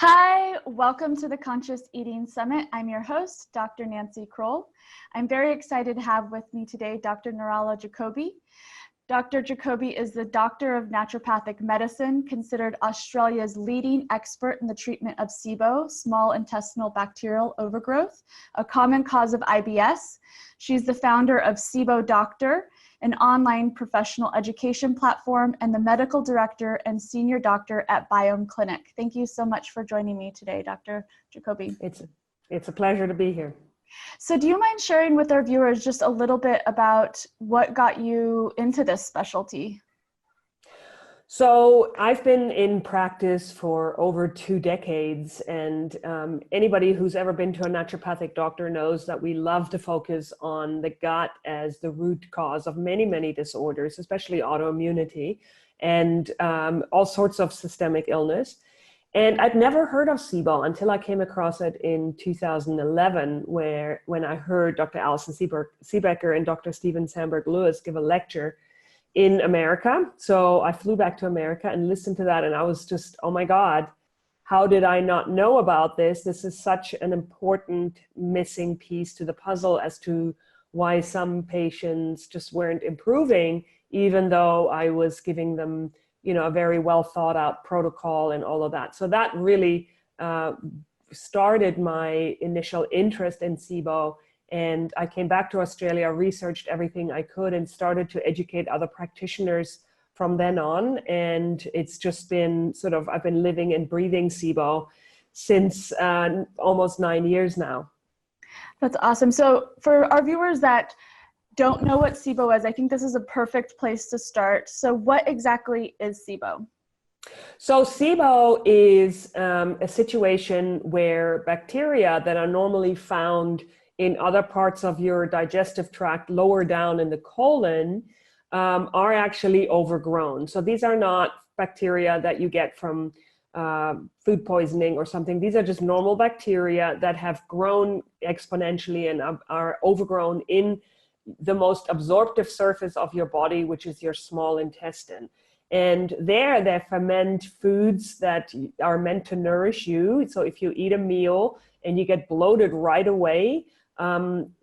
Hi, welcome to the Conscious Eating Summit. I'm your host, Dr. Nancy Kroll. I'm very excited to have with me today Dr. Nirala Jacobi. Dr. Jacobi is the Doctor of Naturopathic Medicine, considered Australia's leading expert in the treatment of SIBO, small intestinal bacterial overgrowth, a common cause of IBS. She's the founder of SIBO Doctor, an online professional education platform, and the medical director and senior doctor at Biome Clinic. Thank you so much for joining me today, Dr. Jacobi. It's a pleasure to be here. So do you mind sharing with our viewers just a little bit about what got you into this specialty? So I've been in practice for over 2 decades, and anybody who's ever been to a naturopathic doctor knows that we love to focus on the gut as the root cause of many, many disorders, especially autoimmunity and all sorts of systemic illness. And I'd never heard of SIBO until I came across it in 2011, when I heard Dr. Alison Siebecker and Dr. Steven Sandberg-Lewis give a lecture in America. So I flew back to America and listened to that, and I was just, oh my God, how did I not know about this? This is such an important missing piece to the puzzle as to why some patients just weren't improving, even though I was giving them, a very well thought out protocol and all of that. So that really started my initial interest in SIBO. And I came back to Australia, researched everything I could, and started to educate other practitioners from then on. And it's just been I've been living and breathing SIBO since almost 9 years now. That's awesome. So for our viewers that don't know what SIBO is, I think this is a perfect place to start. So what exactly is SIBO? So SIBO is a situation where bacteria that are normally found in other parts of your digestive tract, lower down in the colon, are actually overgrown. So these are not bacteria that you get from food poisoning or something. These are just normal bacteria that have grown exponentially and are overgrown in the most absorptive surface of your body, which is your small intestine. And they ferment foods that are meant to nourish you. So if you eat a meal and you get bloated right away,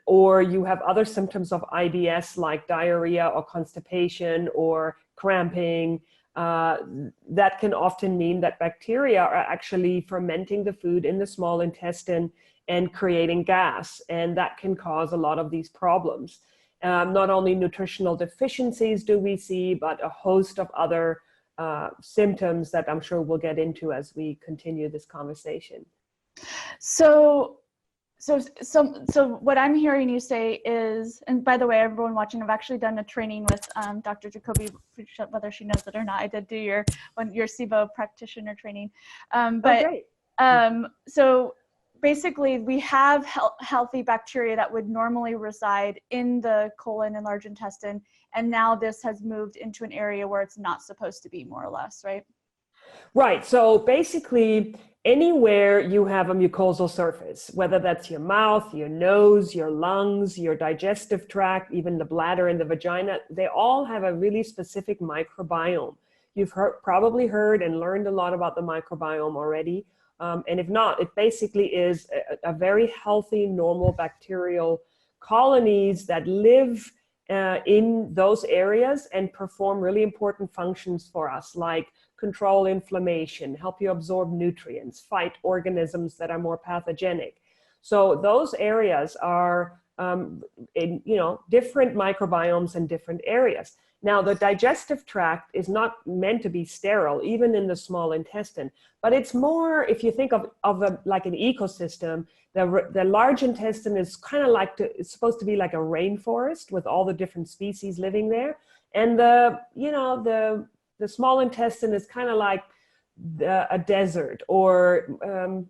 or you have other symptoms of IBS like diarrhea or constipation or cramping, that can often mean that bacteria are actually fermenting the food in the small intestine and creating gas. And that can cause a lot of these problems. Not only nutritional deficiencies do we see, but a host of other symptoms that I'm sure we'll get into as we continue this conversation. So what I'm hearing you say is, and by the way, everyone watching, I've actually done a training with Dr. Jacobi, whether she knows it or not. I did do your SIBO practitioner training. So basically, we have healthy bacteria that would normally reside in the colon and large intestine, and now this has moved into an area where it's not supposed to be, more or less, right? Right. So basically, anywhere you have a mucosal surface, whether that's your mouth, your nose, your lungs, your digestive tract, even the bladder and the vagina, they all have a really specific microbiome. You've probably heard and learned a lot about the microbiome already. And if not, it basically is a very healthy, normal bacterial colonies that live in those areas and perform really important functions for us, like control inflammation, help you absorb nutrients, fight organisms that are more pathogenic. So those areas are in different microbiomes in different areas. Now, the digestive tract is not meant to be sterile, even in the small intestine, but it's more, if you think of like an ecosystem, the large intestine is kind of like it's supposed to be like a rainforest with all the different species living there. And the small intestine is kind of like a desert, or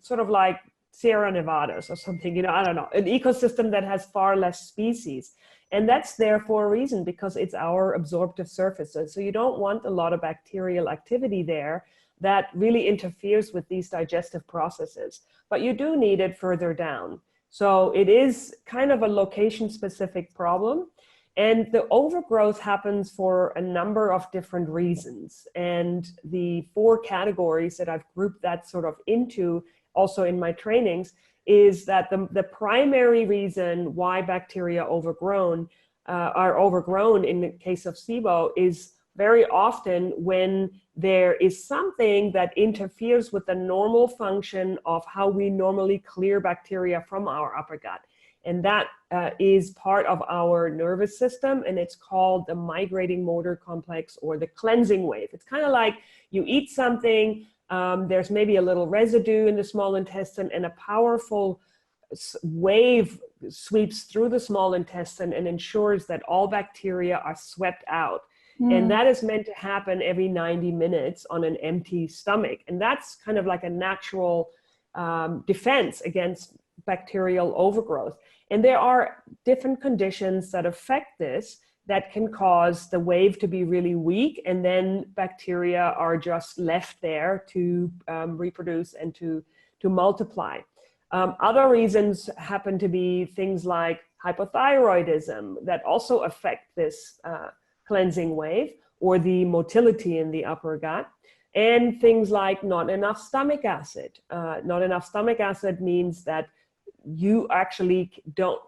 sort of like Sierra Nevadas or something, I don't know, an ecosystem that has far less species. And that's there for a reason, because it's our absorptive surfaces. So you don't want a lot of bacterial activity there that really interferes with these digestive processes. But you do need it further down. So it is kind of a location-specific problem. And the overgrowth happens for a number of different reasons. And the 4 categories that I've grouped that sort of into also in my trainings is that the primary reason why bacteria are overgrown in the case of SIBO is very often when there is something that interferes with the normal function of how we normally clear bacteria from our upper gut. And that is part of our nervous system, and it's called the migrating motor complex or the cleansing wave. It's kind of like you eat something, there's maybe a little residue in the small intestine, and a powerful wave sweeps through the small intestine and ensures that all bacteria are swept out. And that is meant to happen every 90 minutes on an empty stomach. And that's kind of like a natural defense against bacterial overgrowth. And there are different conditions that affect this that can cause the wave to be really weak, and then bacteria are just left there to reproduce and to multiply. Other reasons happen to be things like hypothyroidism that also affect this cleansing wave, or the motility in the upper gut, and things like not enough stomach acid. Not enough stomach acid means that you actually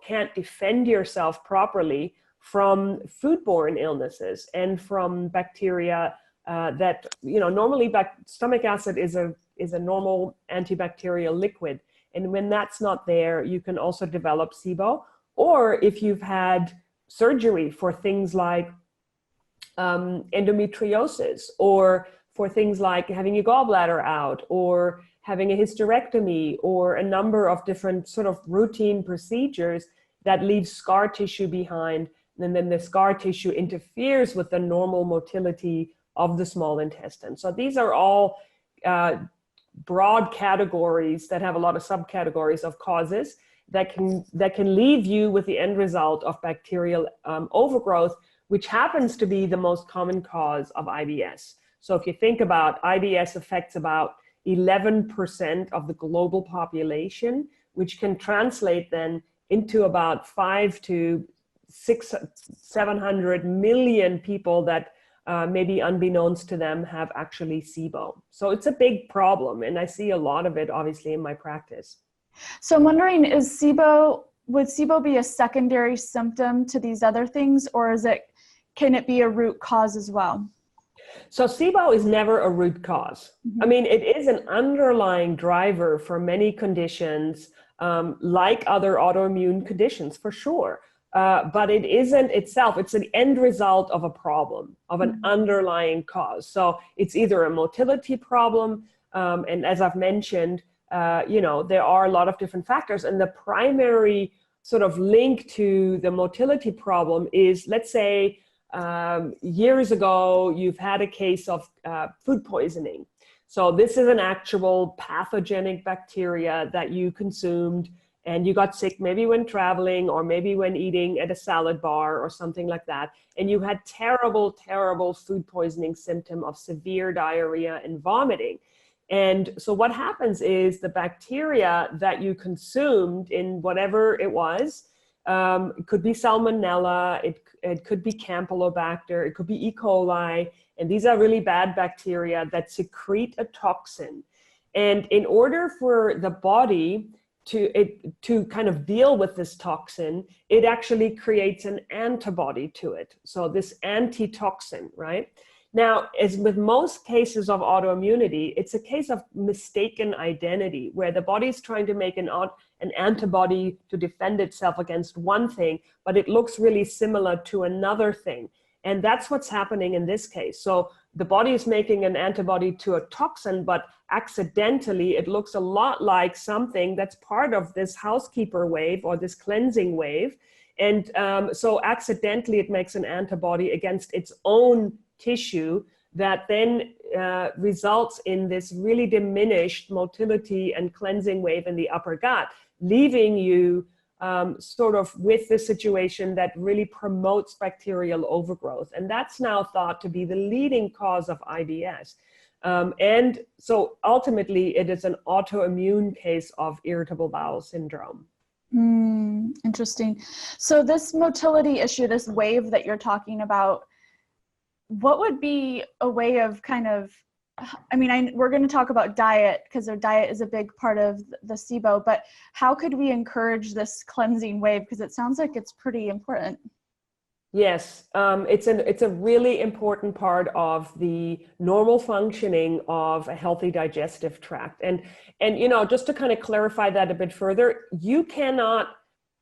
can't defend yourself properly from foodborne illnesses and from bacteria that, normally stomach acid is a normal antibacterial liquid. And when that's not there, you can also develop SIBO. Or if you've had surgery for things like endometriosis, or for things like having your gallbladder out, or having a hysterectomy, or a number of different sort of routine procedures that leave scar tissue behind, and then the scar tissue interferes with the normal motility of the small intestine. So these are all broad categories that have a lot of subcategories of causes that can leave you with the end result of bacterial overgrowth, which happens to be the most common cause of IBS. So if you think about IBS affects about 11% of the global population, which can translate then into about 500 to 700 million people that maybe unbeknownst to them have actually SIBO. So it's a big problem, and I see a lot of it obviously in my practice. So I'm wondering, would SIBO be a secondary symptom to these other things, or can it be a root cause as well? So SIBO is never a root cause. I mean, it is an underlying driver for many conditions, like other autoimmune conditions, for sure. But it isn't itself. It's an end result of a problem, of an underlying cause. So it's either a motility problem, and as I've mentioned, there are a lot of different factors. And the primary sort of link to the motility problem is, let's say, years ago, you've had a case of food poisoning. So this is an actual pathogenic bacteria that you consumed, and you got sick maybe when traveling, or maybe when eating at a salad bar or something like that. And you had terrible, terrible food poisoning symptom of severe diarrhea and vomiting. And so what happens is the bacteria that you consumed in whatever it was, it could be salmonella, it could be campylobacter, it could be E. coli, and these are really bad bacteria that secrete a toxin. And in order for the body to kind of deal with this toxin, it actually creates an antibody to it. So this antitoxin, right? Now, as with most cases of autoimmunity, it's a case of mistaken identity, where the body is trying to make an antibody to defend itself against one thing, but it looks really similar to another thing. And that's what's happening in this case. So the body is making an antibody to a toxin, but accidentally it looks a lot like something that's part of this housekeeper wave or this cleansing wave. And so accidentally it makes an antibody against its own tissue that then results in this really diminished motility and cleansing wave in the upper gut, leaving you sort of with the situation that really promotes bacterial overgrowth. And that's now thought to be the leading cause of IBS. And so ultimately it is an autoimmune case of irritable bowel syndrome. Interesting. So this motility issue, this wave that you're talking about, what would be a way of kind of, I mean, we're going to talk about diet because our diet is a big part of the SIBO, but how could we encourage this cleansing wave? Because it sounds like it's pretty important. Yes, it's a really important part of the normal functioning of a healthy digestive tract. And just to kind of clarify that a bit further, you cannot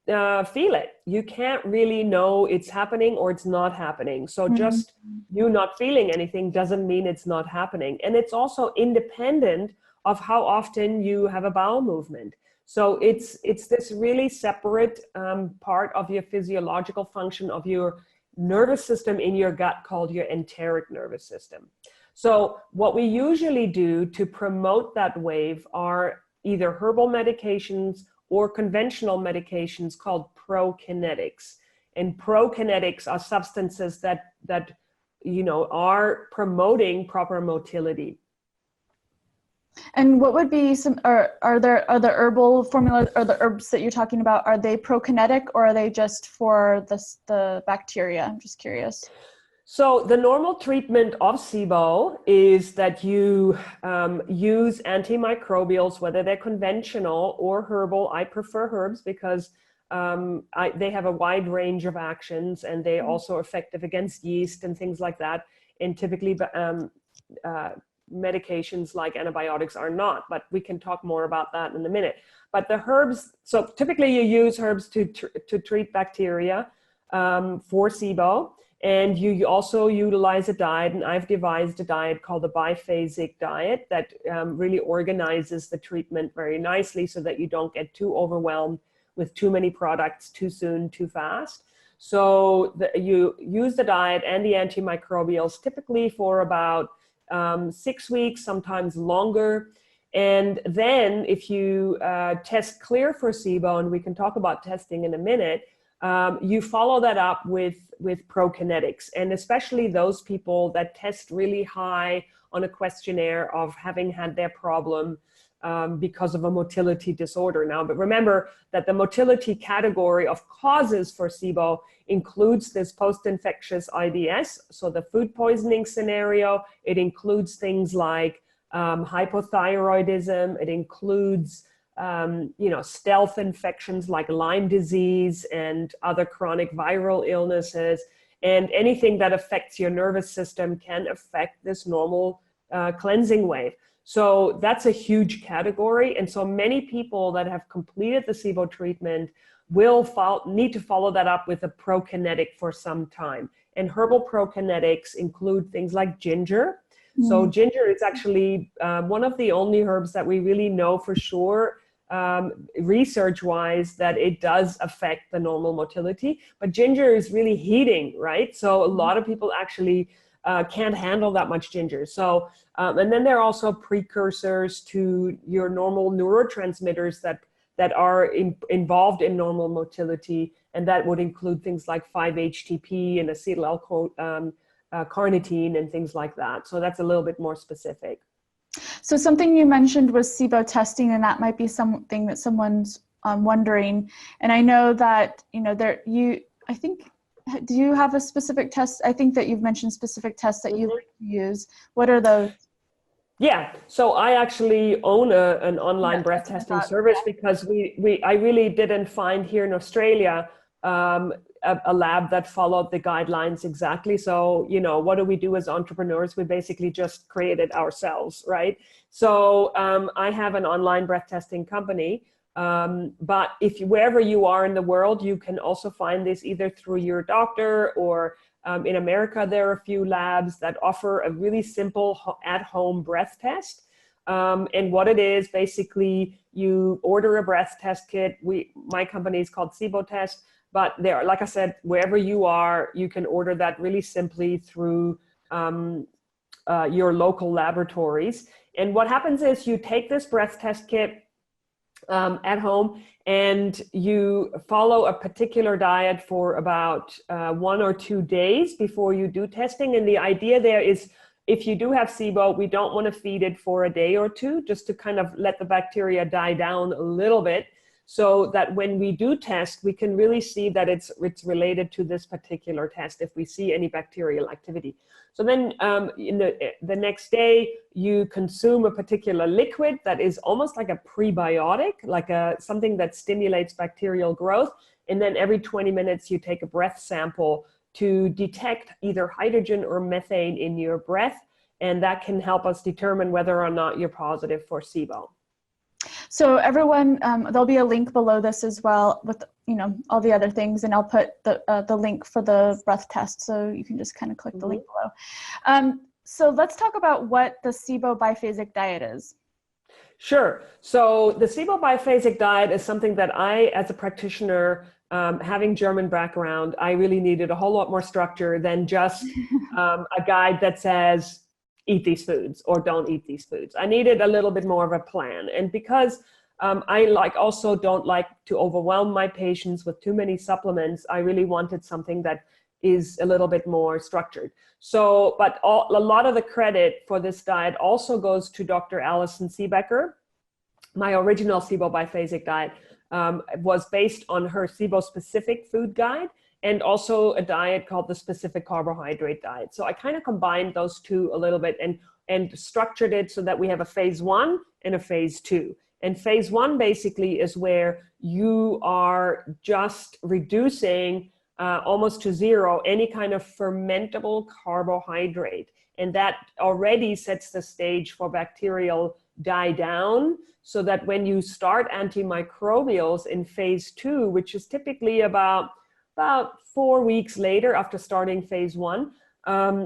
feel it. You can't really know it's happening or it's not happening. So just you not feeling anything doesn't mean it's not happening. And it's also independent of how often you have a bowel movement. So it's this really separate part of your physiological function of your nervous system in your gut called your enteric nervous system. So what we usually do to promote that wave are either herbal medications or conventional medications called prokinetics. And prokinetics are substances that are promoting proper motility. And what would be some, are the herbal formulas or the herbs that you're talking about, are they prokinetic or are they just for the bacteria? I'm just curious. So the normal treatment of SIBO is that you use antimicrobials, whether they're conventional or herbal. I prefer herbs because they have a wide range of actions and they also are effective against yeast and things like that. And typically medications like antibiotics are not, but we can talk more about that in a minute. But the herbs, so typically you use herbs to treat bacteria for SIBO, and you also utilize a diet, and I've devised a diet called the biphasic diet that really organizes the treatment very nicely so that you don't get too overwhelmed with too many products too soon, too fast. So you use the diet and the antimicrobials typically for about 6 weeks, sometimes longer. And then if you test clear for SIBO, and we can talk about testing in a minute, you follow that up with prokinetics, and especially those people that test really high on a questionnaire of having had their problem because of a motility disorder now. But remember that the motility category of causes for SIBO includes this post-infectious IBS, so the food poisoning scenario. It includes things like hypothyroidism. It includes stealth infections like Lyme disease and other chronic viral illnesses. And anything that affects your nervous system can affect this normal cleansing wave. So that's a huge category. And so many people that have completed the SIBO treatment will need to follow that up with a prokinetic for some time. And herbal prokinetics include things like ginger. So ginger is actually one of the only herbs that we really know for sure, research-wise, that it does affect the normal motility. But ginger is really heating, right? So a lot of people actually can't handle that much ginger. So, and then there are also precursors to your normal neurotransmitters that are involved in normal motility, and that would include things like 5-HTP and acetyl-L-carnitine and things like that. So that's a little bit more specific. So something you mentioned was SIBO testing, and that might be something that someone's wondering. And I know that, do you have a specific test? I think that you've mentioned specific tests that you use. What are those? Yeah, so I actually own an online breath testing service because I really didn't find here in Australia a lab that followed the guidelines exactly. So, what do we do as entrepreneurs? We basically just create it ourselves, right? So I have an online breath testing company, but wherever you are in the world, you can also find this either through your doctor or in America, there are a few labs that offer a really simple at-home breath test. And what it is, basically, you order a breath test kit. My company is called SIBO Test, but there, like I said, wherever you are, you can order that really simply through your local laboratories. And what happens is you take this breath test kit at home, and you follow a particular diet for about 1 or 2 days before you do testing. And the idea there is, if you do have SIBO, we don't want to feed it for a day or two, just to kind of let the bacteria die down a little bit. so that when we do test, we can really see that it's related to this particular test if we see any bacterial activity. So then the next day, you consume a particular liquid that is almost like a prebiotic, like something that stimulates bacterial growth. And then every 20 minutes, you take a breath sample to detect either hydrogen or methane in your breath. And that can help us determine whether or not you're positive for SIBO. So everyone, there'll be a link below this as well with, all the other things, and I'll put the link for the breath test, so you can just kind of click the link below. So let's talk about what the SIBO biphasic diet is. Sure. So the SIBO biphasic diet is something that I, as a practitioner, having German background, I really needed a whole lot more structure than just a guide that says, eat these foods or don't eat these foods. I needed a little bit more of a plan. And because I also don't like to overwhelm my patients with too many supplements, I really wanted something that is a little bit more structured. So, but a lot of the credit for this diet also goes to Dr. Alison Siebecker. My original SIBO biphasic diet was based on her SIBO specific food guide, and also a diet called the specific carbohydrate diet. So I kind of combined those two a little bit and structured it so that we have a phase 1 and a phase 2. And phase 1 basically is where you are just reducing almost to zero any kind of fermentable carbohydrate. And that already sets the stage for bacterial die down, so that when you start antimicrobials in phase 2, which is typically about 4 weeks later after starting phase 1,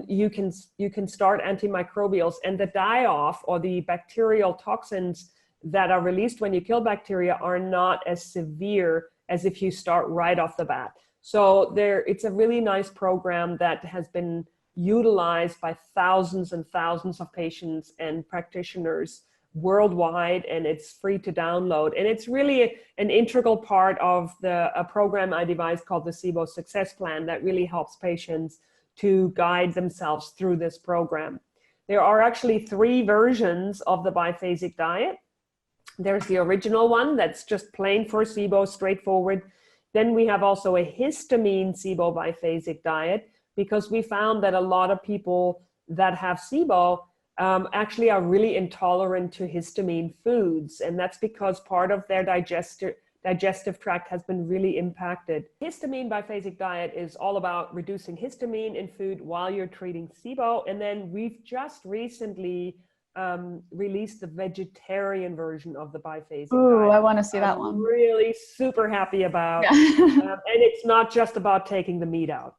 you can start antimicrobials, and the die-off or the bacterial toxins that are released when you kill bacteria are not as severe as if you start right off the bat. So it's a really nice program that has been utilized by thousands and thousands of patients and practitioners worldwide, and it's free to download. And it's really an integral part of a program I devised called the SIBO Success Plan that really helps patients to guide themselves through this program. There are actually 3 versions of the biphasic diet. There's the original one that's just plain for SIBO, straightforward. Then we have also a histamine SIBO biphasic diet, because we found that a lot of people that have SIBO actually are really intolerant to histamine foods. And that's because part of their digestive tract has been really impacted. Histamine biphasic diet is all about reducing histamine in food while you're treating SIBO. And then we've just recently released the vegetarian version of the biphasic diet. I want to see that one. I'm really super happy about. Yeah. And it's not just about taking the meat out.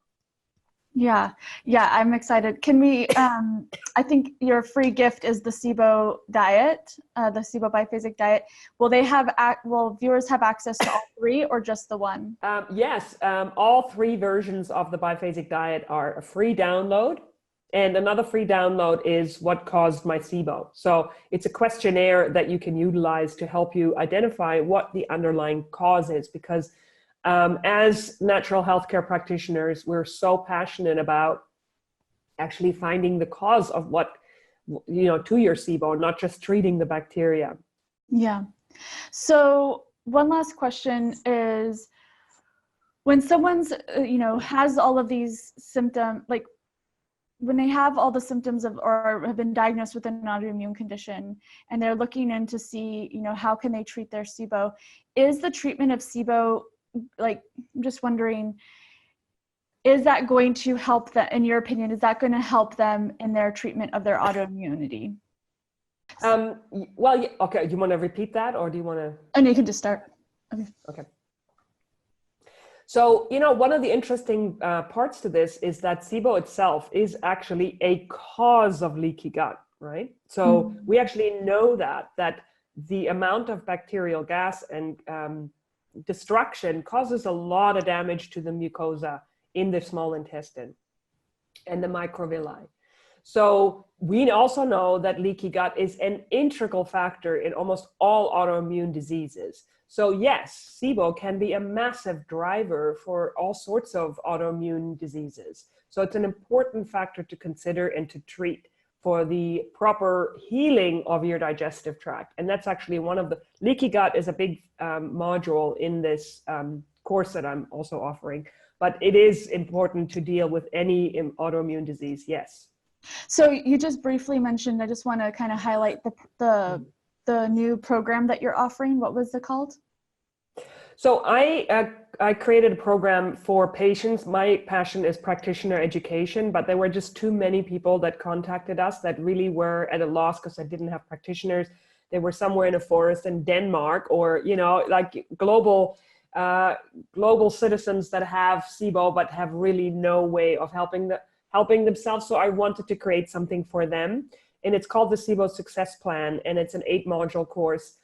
Yeah, I'm excited. Can we, I think your free gift is the SIBO diet, the SIBO biphasic diet. Will viewers have access to all 3 or just the one? Yes, all 3 versions of the biphasic diet are a free download. And another free download is what caused my SIBO. So it's a questionnaire that you can utilize to help you identify what the underlying cause is, because as natural healthcare practitioners, we're so passionate about actually finding the cause of what, to your SIBO, not just treating the bacteria. Yeah. So one last question is, when someone's, has all of these symptoms, like when they have all the symptoms of, or have been diagnosed with an autoimmune condition, and they're looking in to see, how can they treat their SIBO, is the treatment of SIBO, I'm just wondering, is that going to help them, in your opinion, is that going to help them in their treatment of their autoimmunity? Well, yeah, okay. Do you want to repeat that, or do you want to? And you can just start. Okay. So, one of the interesting parts to this is that SIBO itself is actually a cause of leaky gut, right? So we actually know that the amount of bacterial gas and destruction causes a lot of damage to the mucosa in the small intestine and the microvilli. So we also know that leaky gut is an integral factor in almost all autoimmune diseases. So yes, SIBO can be a massive driver for all sorts of autoimmune diseases. So it's an important factor to consider and to treat for the proper healing of your digestive tract. And that's actually one of the, leaky gut is a big module in this course that I'm also offering. But it is important to deal with any autoimmune disease, yes. So you just briefly mentioned, I just want to kind of highlight the new program that you're offering. What was it called? So I created a program for patients. My passion is practitioner education, but there were just too many people that contacted us that really were at a loss because I didn't have practitioners. They were somewhere in a forest in Denmark, or, you know, like global citizens that have SIBO but have really no way of helping themselves. So I wanted to create something for them, and it's called the SIBO Success Plan, and it's an 8-module course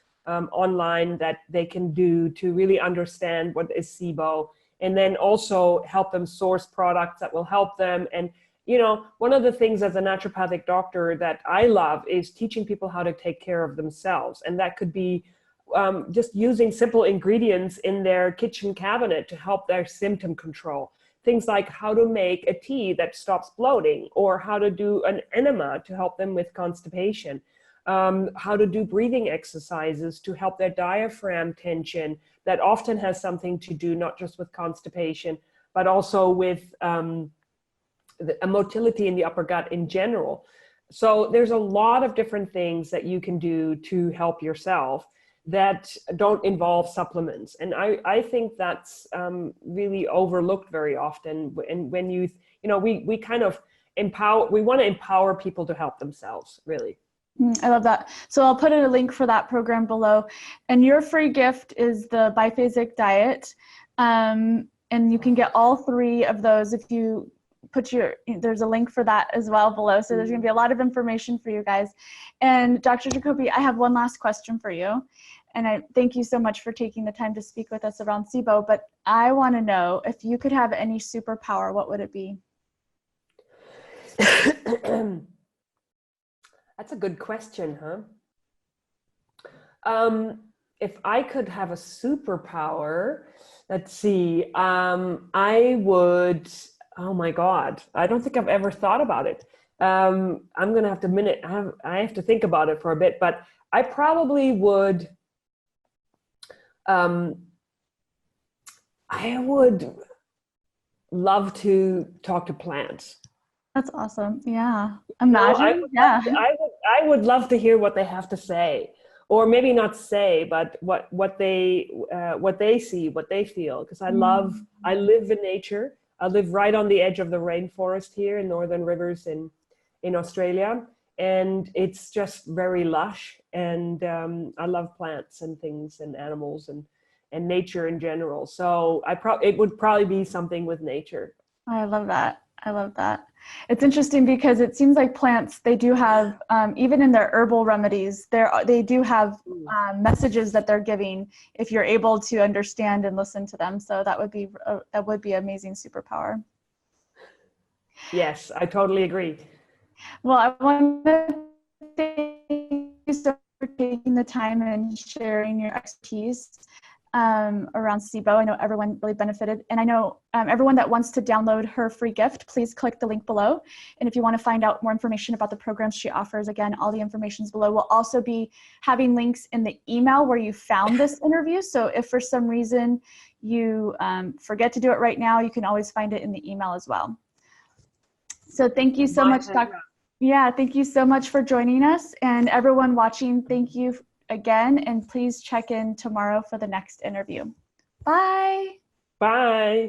online that they can do to really understand what is SIBO, and then also help them source products that will help them. And, you know, one of the things as a naturopathic doctor that I love is teaching people how to take care of themselves. And that could be just using simple ingredients in their kitchen cabinet to help their symptom control. Things like how to make a tea that stops bloating, or how to do an enema to help them with constipation. How to do breathing exercises to help their diaphragm tension. That often has something to do not just with constipation, but also with a motility in the upper gut in general. So there's a lot of different things that you can do to help yourself that don't involve supplements. And I think that's really overlooked very often. And when you know, we kind of we want to empower people to help themselves, really. I love that. So I'll put in a link for that program below. And your free gift is the biphasic diet. And you can get all 3 of those if you put there's a link for that as well below. So there's going to be a lot of information for you guys. And Dr. Jacobi, I have one last question for you. And I thank you so much for taking the time to speak with us around SIBO. But I want to know, if you could have any superpower, what would it be? That's a good question, huh? If I could have a superpower, let's see, I would, oh my God, I don't think I've ever thought about it. I'm going to have to I have to think about it for a bit, but I probably would, I would love to talk to plants. That's awesome. Yeah. Imagine. I would love to hear what they have to say, or maybe not say, but what they see, what they feel. Because I live in nature. I live right on the edge of the rainforest here in Northern Rivers in Australia, and it's just very lush. And I love plants and things and animals and nature in general. So it would probably be something with nature. I love that. I love that. It's interesting because it seems like plants, they do have, even in their herbal remedies, they do have messages that they're giving if you're able to understand and listen to them. So that would be amazing superpower. Yes, I totally agree. Well, I want to thank you so much for taking the time and sharing your expertise around SIBO. I know everyone really benefited, and I know everyone that wants to download her free gift, please click the link below. And if you want to find out more information about the programs she offers, again, all the information is below. We'll also be having links in the email where you found this interview. So if for some reason you forget to do it right now, you can always find it in the email as well. So thank you so much, Dr. Yeah, thank you so much for joining us, and everyone watching, thank you again, and please check in tomorrow for the next interview. Bye. Bye.